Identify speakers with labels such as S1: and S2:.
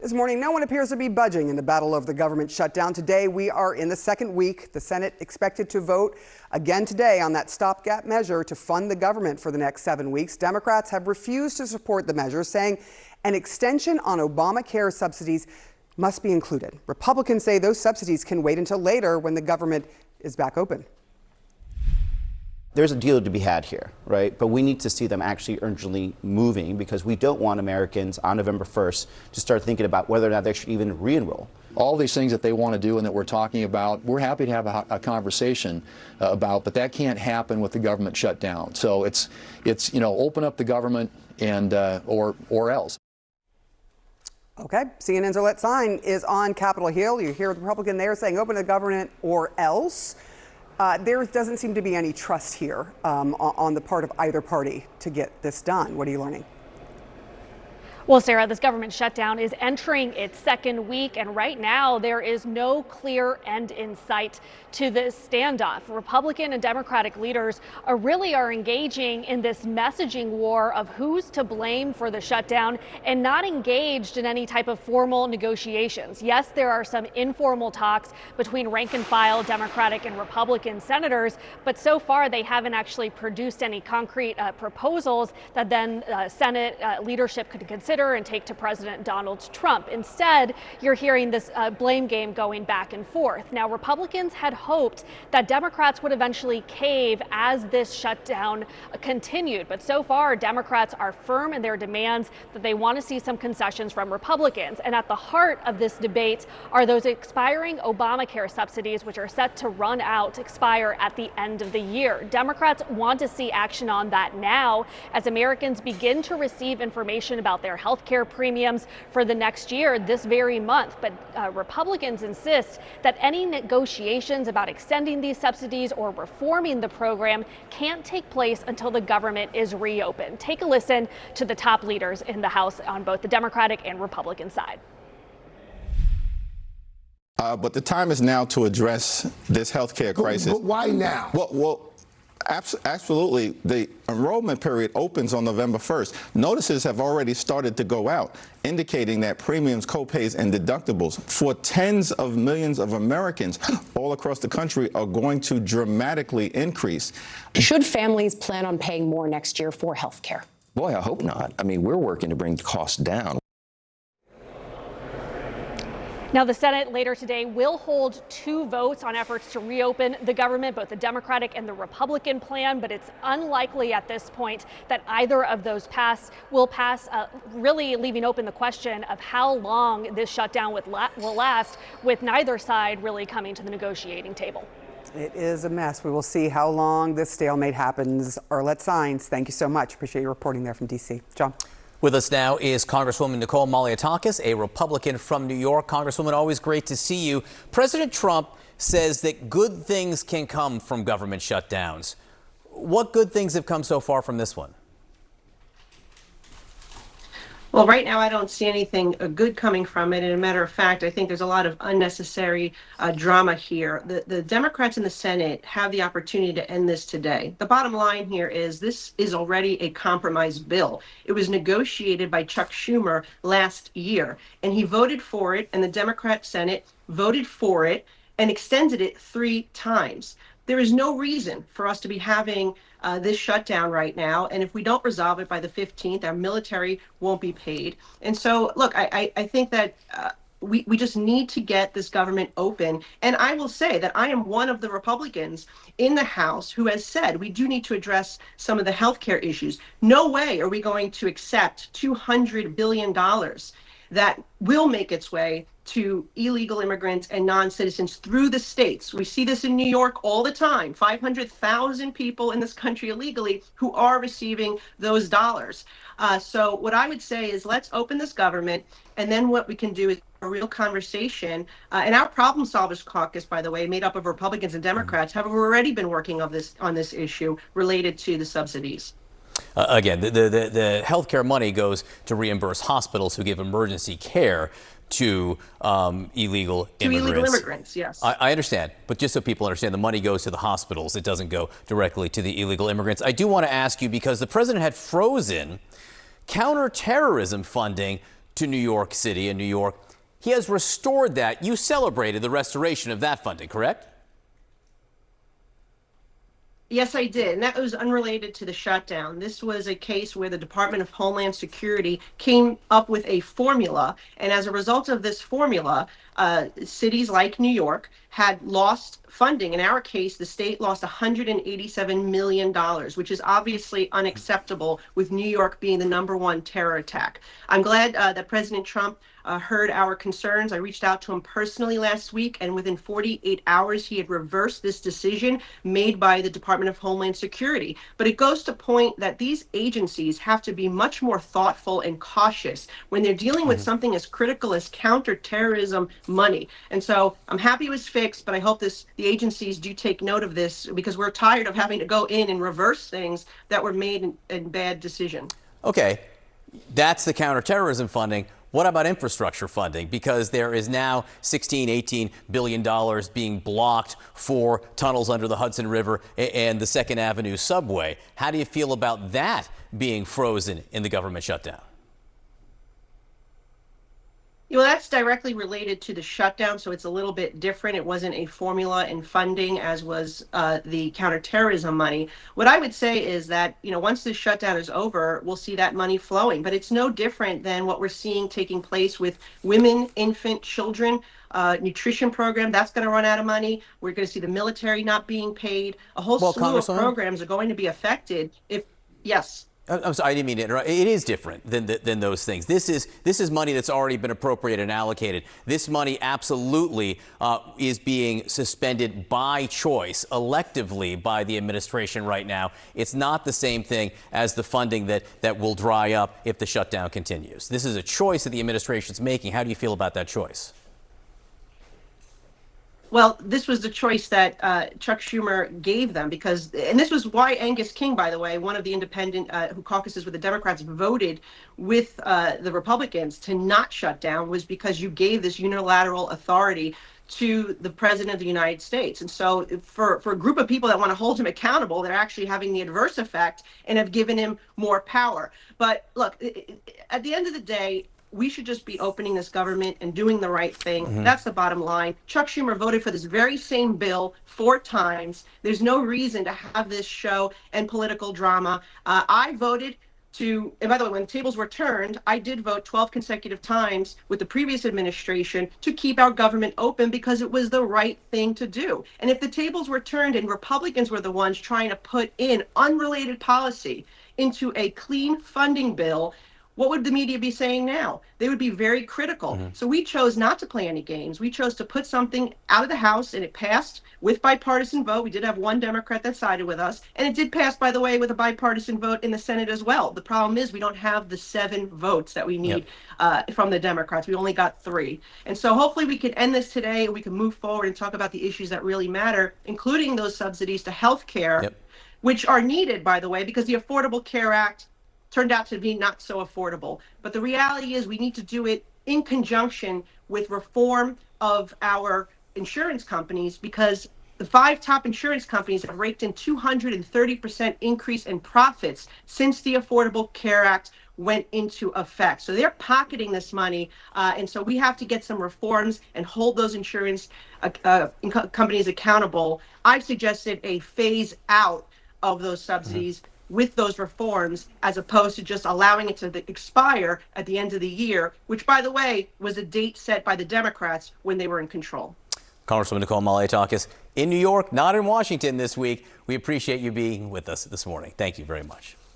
S1: This morning, no one appears to be budging in the battle over the government shutdown. Today, we are in the second week. The Senate expected to vote again today on that stopgap measure to fund the government for the next 7 weeks. Democrats have refused to support the measure, saying an extension on Obamacare subsidies must be included. Republicans say those subsidies can wait until later when the government is back open.
S2: There's a deal to be had here, right? But we need to see them actually urgently moving, because we don't want Americans on November 1st to start thinking about whether or not they should even re-enroll.
S3: All these things that they want to do and that we're talking about, we're happy to have a conversation about, but that can't happen with the government shut down. So it's open up the government and or else.
S1: Okay, CNN's Arlette Saenz is on Capitol Hill. You hear the Republican there saying open the government or else. There doesn't seem to be any trust here on the part of either party to get this done. What are you learning?
S4: Well, Sarah, this government shutdown is entering its second week, and right now there is no clear end in sight to this standoff. Republican and Democratic leaders are engaging in this messaging war of who's to blame for the shutdown and not engaged in any type of formal negotiations. Yes, there are some informal talks between rank and file Democratic and Republican senators, but so far they haven't actually produced any concrete proposals that then Senate leadership could consider and take to President Donald Trump. Instead, you're hearing this blame game going back and forth. Now, Republicans had hoped that Democrats would eventually cave as this shutdown continued. But so far, Democrats are firm in their demands that they want to see some concessions from Republicans. And at the heart of this debate are those expiring Obamacare subsidies, which are set to expire at the end of the year. Democrats want to see action on that now as Americans begin to receive information about their health care premiums for the next year this very month. But Republicans insist that any negotiations about extending these subsidies or reforming the program can't take place until the government is reopened. Take a listen to the top leaders in the House on both the Democratic and Republican side.
S5: But the time is now to address this health care crisis.
S6: But why now?
S5: Well, absolutely. The enrollment period opens on November 1st. Notices have already started to go out indicating that premiums, copays, and deductibles for tens of millions of Americans all across the country are going to dramatically increase.
S7: Should families plan on paying more next year for health care?
S8: Boy, I hope not. I mean, we're working to bring costs down.
S4: Now, the Senate later today will hold two votes on efforts to reopen the government, both the Democratic and the Republican plan, but it's unlikely at this point that either of those will pass, really leaving open the question of how long this shutdown will last, with neither side really coming to the negotiating table.
S1: It is a mess. We will see how long this stalemate happens. Arlette Saenz, thank you so much. Appreciate your reporting there from D.C. John.
S9: With us now is Congresswoman Nicole Malliotakis, a Republican from New York. Congresswoman, always great to see you. President Trump says that good things can come from government shutdowns. What good things have come so far from this one?
S10: Well, right now, I don't see anything good coming from it. And a matter of fact, I think there's a lot of unnecessary drama here. The Democrats in the Senate have the opportunity to end this today. The bottom line here is this is already a compromise bill. It was negotiated by Chuck Schumer last year, and he voted for it, and the Democrat Senate voted for it and extended it 3 times. There is no reason for us to be having this shutdown right now. And if we don't resolve it by the 15th, our military won't be paid. And so, look, I think that we just need to get this government open. And I will say that I am one of the Republicans in the House who has said we do need to address some of the healthcare issues. No way are we going to accept $200 billion that will make its way to illegal immigrants and non-citizens through the states. We see this in New York all the time. 500,000 people in this country illegally who are receiving those dollars. So what I would say is let's open this government, and then what we can do is a real conversation. And our Problem Solvers Caucus, by the way, made up of Republicans and Democrats, have already been working on this issue related to the subsidies.
S9: Again, the health care money goes to reimburse hospitals who give emergency care to illegal immigrants.
S10: To illegal immigrants, yes.
S9: I understand, but just so people understand, the money goes to the hospitals. It doesn't go directly to the illegal immigrants. I do want to ask you, because the president had frozen counterterrorism funding to New York City and New York. He has restored that. You celebrated the restoration of that funding, correct?
S10: Yes, I did. And that was unrelated to the shutdown. This was a case where the Department of Homeland Security came up with a formula. And as a result of this formula, cities like New York had lost funding. In our case, the state lost $187 million, which is obviously unacceptable, with New York being the #1 terror attack. I'm glad that President Trump heard our concerns. I reached out to him personally last week, and within 48 hours, he had reversed this decision made by the Department of Homeland Security. But it goes to point that these agencies have to be much more thoughtful and cautious when they're dealing with something as critical as counterterrorism money. And so I'm happy it was fixed, but I hope the agencies do take note of this, because we're tired of having to go in and reverse things that were made in bad decision.
S9: Okay, that's the counterterrorism funding. What about infrastructure funding? Because there is now $18 billion being blocked for tunnels under the Hudson River and the 2nd Avenue subway. How do you feel about that being frozen in the government shutdown?
S10: Well, that's directly related to the shutdown, so it's a little bit different. It wasn't a formula in funding, as was the counterterrorism money. What I would say is that, once this shutdown is over, we'll see that money flowing. But it's no different than what we're seeing taking place with women, infant, children. Nutrition program, that's going to run out of money. We're going to see the military not being paid. A whole slew of programs are going to be affected if, yes.
S9: I'm sorry, I didn't mean to interrupt. It is different than those things. This is money that's already been appropriated and allocated. This money absolutely is being suspended by choice, electively by the administration right now. It's not the same thing as the funding that will dry up if the shutdown continues. This is a choice that the administration's making. How do you feel about that choice?
S10: Well, this was the choice that Chuck Schumer gave them, and this was why Angus King, by the way, one of the independent who caucuses with the Democrats, voted with the Republicans to not shut down, was because you gave this unilateral authority to the President of the United States. And so for a group of people that want to hold him accountable, they're actually having the adverse effect and have given him more power. But look, at the end of the day, we should just be opening this government and doing the right thing. That's the bottom line. Chuck Schumer voted for this very same bill 4 times. There's no reason to have this show and political drama. I voted to, and by the way, when the tables were turned, I did vote 12 consecutive times with the previous administration to keep our government open, because it was the right thing to do. And if the tables were turned and Republicans were the ones trying to put in unrelated policy into a clean funding bill, what would the media be saying now? They would be very critical. So we chose not to play any games. We chose to put something out of the House, and it passed with bipartisan vote. We did have one Democrat that sided with us, and it did pass, by the way, with a bipartisan vote in the Senate as well. The problem is we don't have the 7 votes that we need from the Democrats. We only got 3. And so hopefully we can end this today, and we can move forward and talk about the issues that really matter, including those subsidies to health care, which are needed, by the way, because the Affordable Care Act turned out to be not so affordable. But the reality is we need to do it in conjunction with reform of our insurance companies, because the 5 top insurance companies have raked in 230% increase in profits since the Affordable Care Act went into effect. So they're pocketing this money, and so we have to get some reforms and hold those insurance companies accountable. I've suggested a phase out of those subsidies with those reforms, as opposed to just allowing it to expire at the end of the year, which, by the way, was a date set by the Democrats when they were in control.
S9: Congresswoman Nicole Malliotakis in New York, not in Washington this week. We appreciate you being with us this morning. Thank you very much.